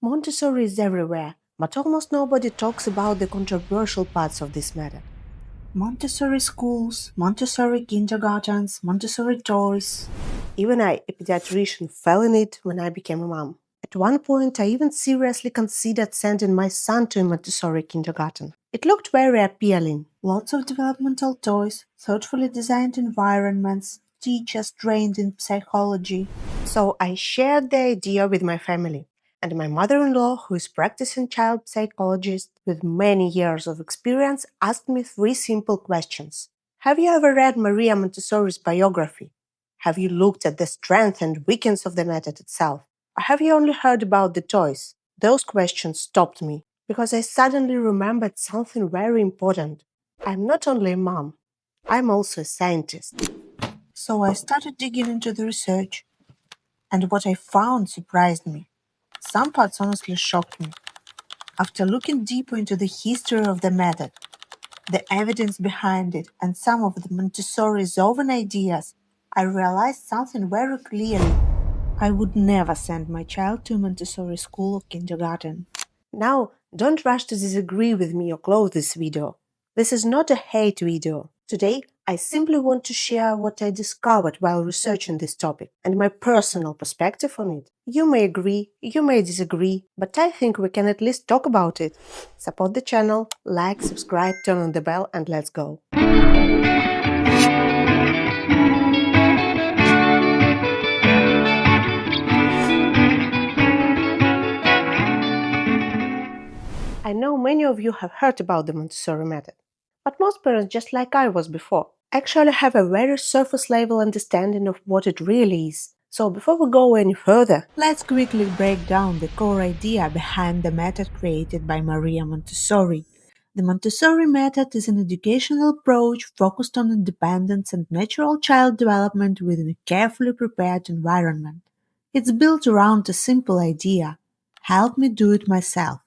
Montessori is everywhere, but almost nobody talks about the controversial parts of this method. Montessori schools, Montessori kindergartens, Montessori toys. Even I, a pediatrician, fell in it when I became a mom. At one point, I even seriously considered sending my son to a Montessori kindergarten. It looked very appealing. Lots of developmental toys, thoughtfully designed environments, teachers trained in psychology. So I shared the idea with my family. And my mother-in-law, who is practicing child psychologist with many years of experience, asked me three simple questions. Have you ever read Maria Montessori's biography? Have you looked at the strengths and weaknesses of the method itself? Or have you only heard about the toys? Those questions stopped me because I suddenly remembered something very important. I'm not only a mom, I'm also a scientist. So I started digging into the research, and what I found surprised me. Some parts honestly shocked me. After looking deeper into the history of the method, the evidence behind it, and some of the Montessori's own ideas, I realized something very clearly. I would never send my child to a Montessori school or kindergarten. Now, don't rush to disagree with me or close this video. This is not a hate video. Today, I simply want to share what I discovered while researching this topic and my personal perspective on it. You may agree, you may disagree, but I think we can at least talk about it. Support the channel, like, subscribe, turn on the bell, and let's go. I know many of you have heard about the Montessori method, but most parents, just like I was before, actually have a very surface level understanding of what it really is. So before we go any further, Let's quickly break down the core idea behind the method created by Maria Montessori. The Montessori method is an educational approach focused on independence and natural child development within a carefully prepared environment. It's built around a simple idea: help me do it myself.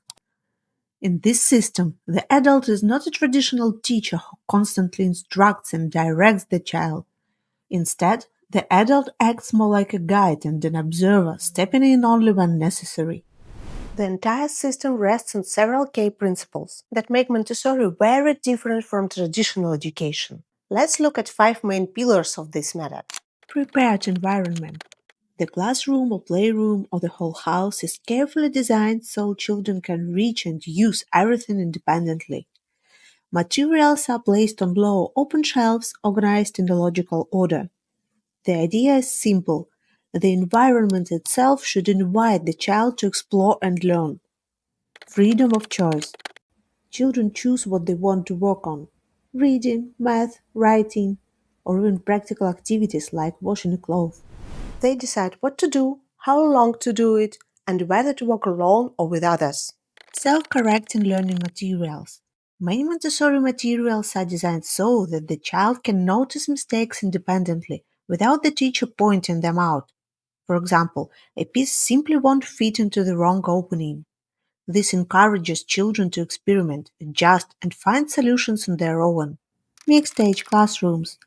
In this system, the adult is not a traditional teacher who constantly instructs and directs the child. Instead, the adult acts more like a guide and an observer, stepping in only when necessary. the entire system rests on several key principles that make Montessori very different from traditional education. Let's look at five main pillars of this method. Prepared environment. The classroom or playroom or the whole house is carefully designed so children can reach and use everything independently. Materials are placed on low open shelves organized in a logical order. The idea is simple. The environment itself should invite the child to explore and learn. Freedom of choice. Children choose what they want to work on: reading, math, writing, or even practical activities like washing a cloth. They decide what to do, how long to do it, and whether to work alone or with others. Self-correcting learning materials. Many Montessori materials are designed so that the child can notice mistakes independently without the teacher pointing them out. For example, a piece simply won't fit into the wrong opening. This encourages children to experiment, adjust, and find solutions on their own. Mixed age classrooms.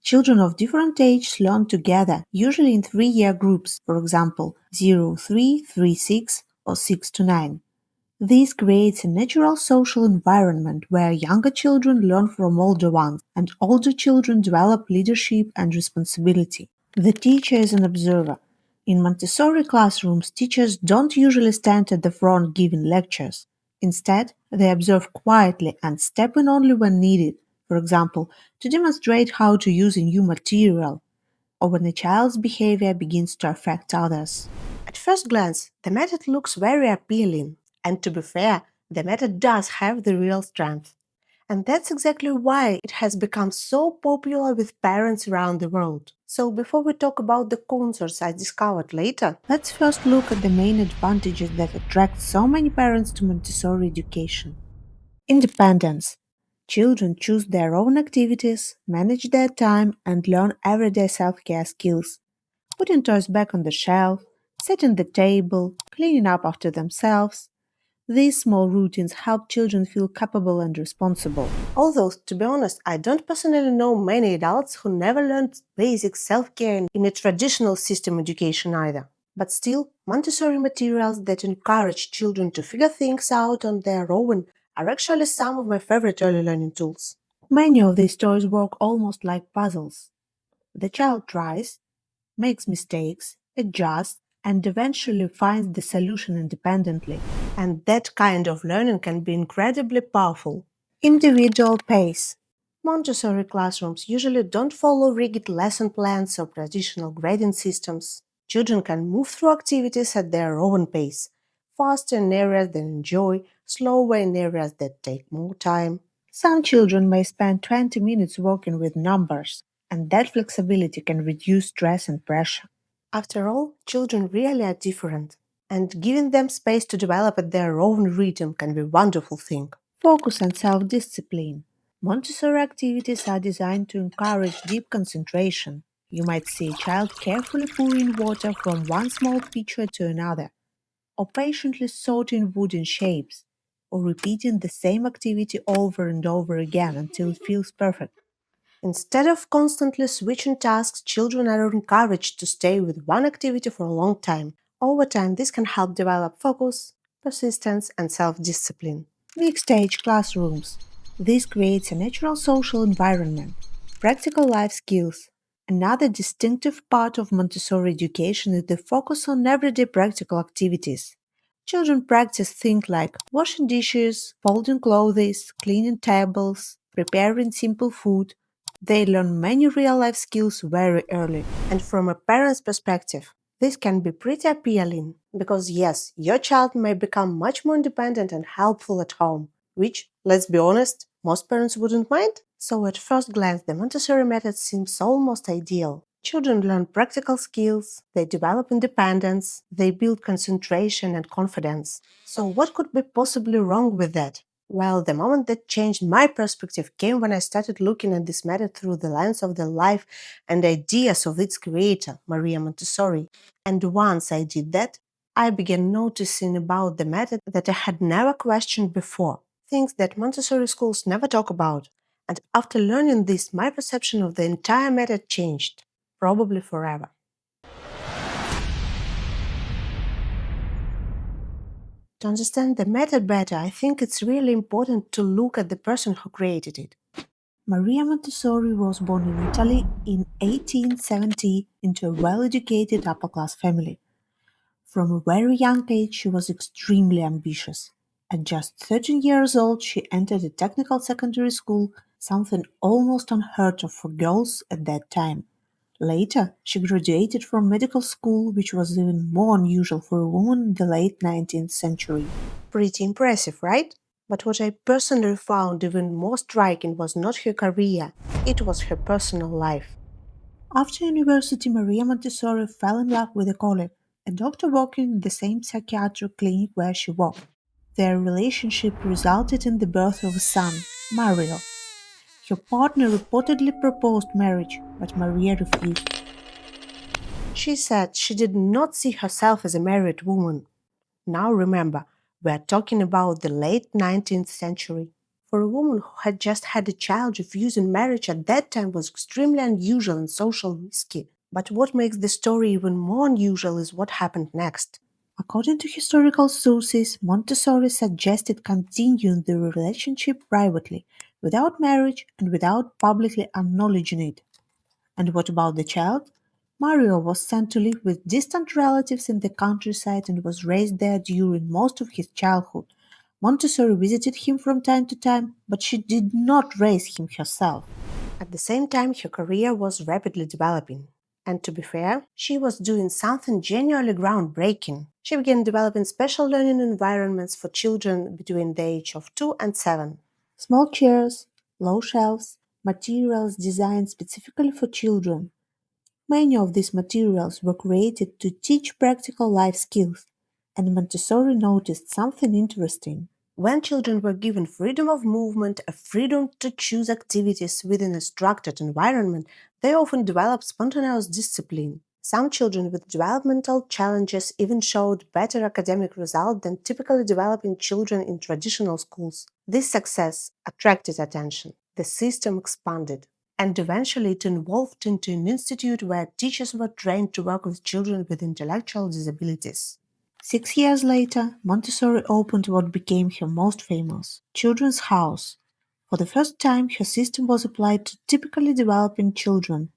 Children of different ages learn together, usually in 3-year groups, for example, 0-3, 3-6, or 6-9. This creates a natural social environment where younger children learn from older ones and older children develop leadership and responsibility. The teacher is an observer. In Montessori classrooms, teachers don't usually stand at the front giving lectures. Instead, they observe quietly and step in only when needed, for example, to demonstrate how to use a new material, or when a child's behavior begins to affect others. At first glance, the method looks very appealing, and to be fair, the method does have the real strength. And that's exactly why it has become so popular with parents around the world. So before we talk about the concerts I discovered later, Let's first look at the main advantages that attract so many parents to Montessori education. Independence. Children choose their own activities, manage their time, and learn everyday self-care skills. Putting toys back on the shelf, setting the table, cleaning up after themselves. These small routines help children feel capable and responsible. although to be honest, I don't personally know many adults who never learned basic self-care in a traditional system education either. But still, Montessori materials that encourage children to figure things out on their own are actually some of my favorite early learning tools. Many of these toys work almost like puzzles. The child tries, makes mistakes, adjusts, and eventually finds the solution independently. And that kind of learning can be incredibly powerful. Individual pace. Montessori classrooms usually don't follow rigid lesson plans or traditional grading systems. Children can move through activities at their own pace, faster in areas they enjoy, slower in areas that take more time. Some children may spend 20 minutes working with numbers, and that flexibility can reduce stress and pressure. After all, children really are different, and giving them space to develop at their own rhythm can be a wonderful thing. Focus and self discipline. Montessori activities are designed to encourage deep concentration. You might see a child carefully pouring water from one small pitcher to another, or patiently sorting wooden shapes, or repeating the same activity over and over again until it feels perfect. Instead of constantly switching tasks, children are encouraged to stay with one activity for a long time. Over time, this can help develop focus, persistence, and self discipline. Mixed age classrooms. This creates a natural social environment, practical life skills. Another distinctive part of Montessori education is the focus on everyday practical activities. Children practice things like washing dishes, folding clothes, cleaning tables, preparing simple food. They learn many real life skills very early. And from a parent's perspective, this can be pretty appealing because, yes, your child may become much more independent and helpful at home, which, let's be honest, most parents wouldn't mind. So, at first glance, the Montessori method seems almost ideal. Children learn practical skills, they develop independence, they build concentration and confidence. So, what could be possibly wrong with that? Well, the moment that changed my perspective came when I started looking at this method through the lens of the life and ideas of its creator, Maria Montessori. And once I did that, I began noticing about the method that I had never questioned before, things that Montessori schools never talk about. And after learning this, my perception of the entire method changed, probably forever. To understand the method better, I think it's really important to look at the person who created it. Maria Montessori was born in Italy in 1870 into a well educated upper class family. From a very young age, she was extremely ambitious. At just 13 years old, she entered a technical secondary school, something almost unheard of for girls at that time. Later, she graduated from medical school, which was even more unusual for a woman in the late 19th century. Pretty impressive, right? But what I personally found even more striking was not her career, it was her personal life. After university, Maria Montessori fell in love with a colleague, a doctor working in the same psychiatric clinic where she worked. Their relationship resulted in the birth of a son, Mario. Her partner reportedly proposed marriage, but Maria refused. She said she did not see herself as a married woman. Now remember, we are talking about the late 19th century. For a woman who had just had a child, refusing marriage at that time was extremely unusual and social risky. But what makes the story even more unusual is what happened next. According to historical sources, Montessori suggested continuing the relationship privately, without marriage and without publicly acknowledging it. And what about the child? Mario was sent to live with distant relatives in the countryside and was raised there during most of his childhood. Montessori visited him from time to time, but she did not raise him herself. At the same time, her career was rapidly developing. And to be fair, she was doing something genuinely groundbreaking. She began developing special learning environments for children between the age of 2 and 7. Small chairs, low shelves, materials designed specifically for children. Many of these materials were created to teach practical life skills, and Montessori noticed something interesting. When children were given freedom of movement, a freedom to choose activities within a structured environment, they often developed spontaneous discipline. Some children with developmental challenges even showed better academic results than typically developing children in traditional schools. This success attracted attention. The system expanded. And eventually it evolved into an institute where teachers were trained to work with children with intellectual disabilities. 6 years later, Montessori opened what became her most famous, Children's House. For the first time, her system was applied to typically developing children.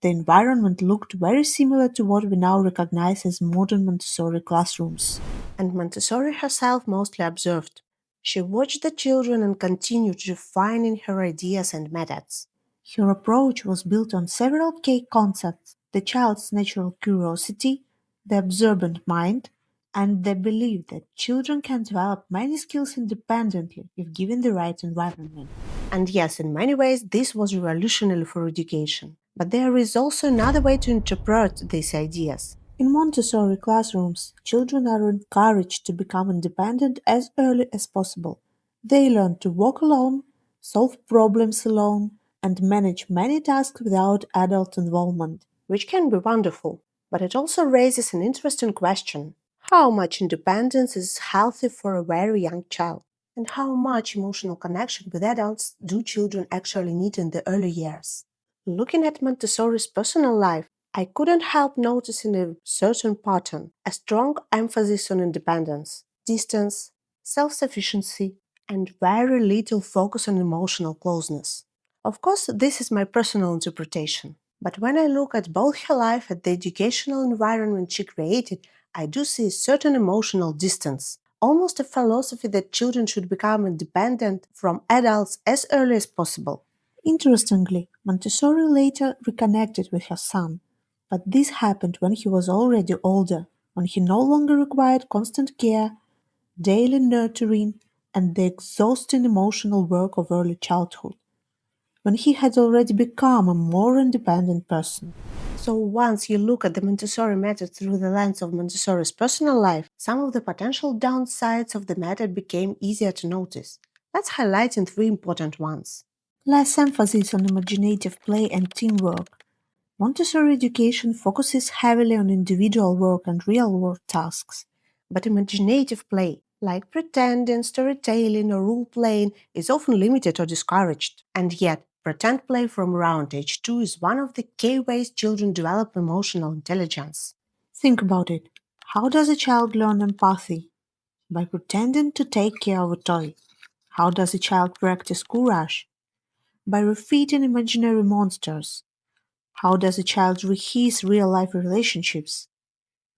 The environment looked very similar to what we now recognize as modern Montessori classrooms. And Montessori herself mostly observed. She watched the children and continued refining her ideas and methods. Her approach was built on several key concepts: the child's natural curiosity, the observant mind, and the belief that children can develop many skills independently if given the right environment. And yes, in many ways, this was revolutionary for education. But there is also another way to interpret these ideas. In Montessori classrooms, children are encouraged to become independent as early as possible. They learn to walk alone, solve problems alone, and manage many tasks without adult involvement. Which can be wonderful, but it also raises an interesting question. How much independence is healthy for a very young child? And how much emotional connection with adults do children actually need in the early years? Looking at Montessori's personal life, I couldn't help noticing a certain pattern, a strong emphasis on independence, distance, self sufficiency, and very little focus on emotional closeness. Of course, this is my personal interpretation. But when I look at both her life and the educational environment she created, I do see a certain emotional distance, almost a philosophy that children should become independent from adults as early as possible. Interestingly, Montessori later reconnected with her son, but this happened when he was already older, when he no longer required constant care, daily nurturing, and the exhausting emotional work of early childhood, when he had already become a more independent person. So once you look at the Montessori method through the lens of Montessori's personal life, some of the potential downsides of the method became easier to notice. Let's highlight in three important ones. Less emphasis on imaginative play and teamwork. Montessori education focuses heavily on individual work and real world tasks. But imaginative play, like pretending, storytelling, or role playing, is often limited or discouraged. And yet, pretend play from around age 2 is one of the key ways children develop emotional intelligence. Think about it. How does a child learn empathy? By pretending to take care of a toy. How does a child practice courage? By refeeding imaginary monsters. How does a child rehearse real life relationships?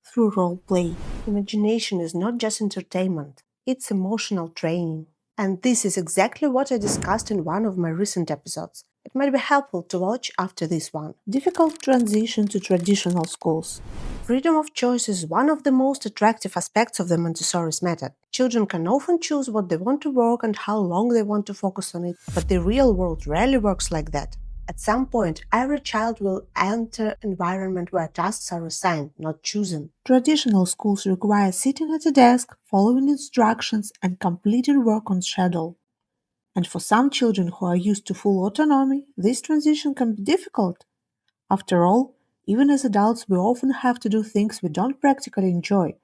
Through role play. Imagination is not just entertainment, it's emotional training. And this is exactly what I discussed in one of my recent episodes. It might be helpful to watch after this one. Difficult transition to traditional schools. Freedom of choice is one of the most attractive aspects of the Montessori's method. Children can often choose what they want to work and how long they want to focus on it, but the real world rarely works like that. At some point, every child will enter an environment where tasks are assigned, not chosen. Traditional schools require sitting at a desk, following instructions, and completing work on schedule. And for some children who are used to full autonomy, this transition can be difficult. After all, even as adults, we often have to do things we don't practically enjoy,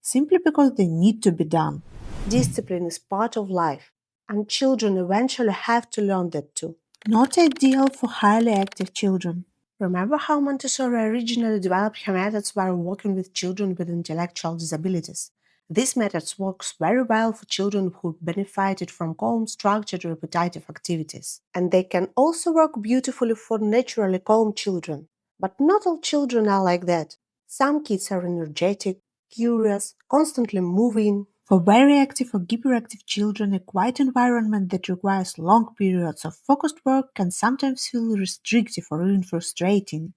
simply because they need to be done. Discipline is part of life, and children eventually have to learn that too. Not ideal for highly active children. Remember how Montessori originally developed her methods while working with children with intellectual disabilities? These methods works very well for children who benefited from calm, structured, repetitive activities. And they can also work beautifully for naturally calm children. But not all children are like that. Some kids are energetic, curious, constantly moving. For very active or hyperactive children, a quiet environment that requires long periods of focused work can sometimes feel restrictive or even frustrating.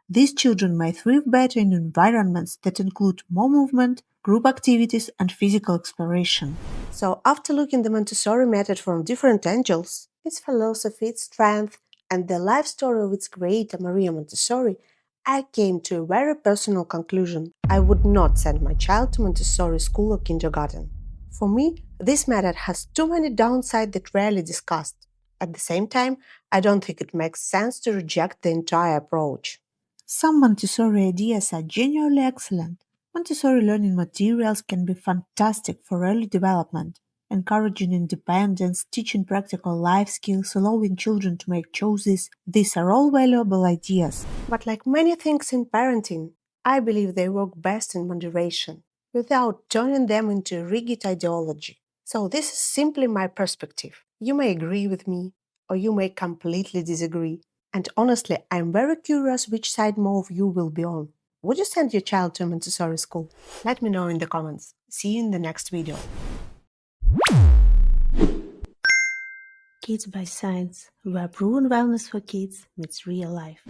These children may thrive better in environments that include more movement, group activities, and physical exploration. So, after looking the Montessori method from different angles, its philosophy, its strength, and the life story of its creator Maria Montessori, I came to a very personal conclusion. I would not send my child to Montessori school or kindergarten. For me, this method has too many downsides that rarely discussed. At the same time, I don't think it makes sense to reject the entire approach. Some Montessori ideas are genuinely excellent. Montessori learning materials can be fantastic for early development. encouraging independence, teaching practical life skills, allowing children to make choices. These are all valuable ideas. But like many things in parenting, I believe they work best in moderation, without turning them into a rigid ideology. So this is simply my perspective. You may agree with me, or you may completely disagree. And honestly, I'm very curious which side more of you will be on. Would you send your child to a Montessori school? Let me know in the comments. See you in the next video. Kids by Science, where proven wellness for kids meets real life.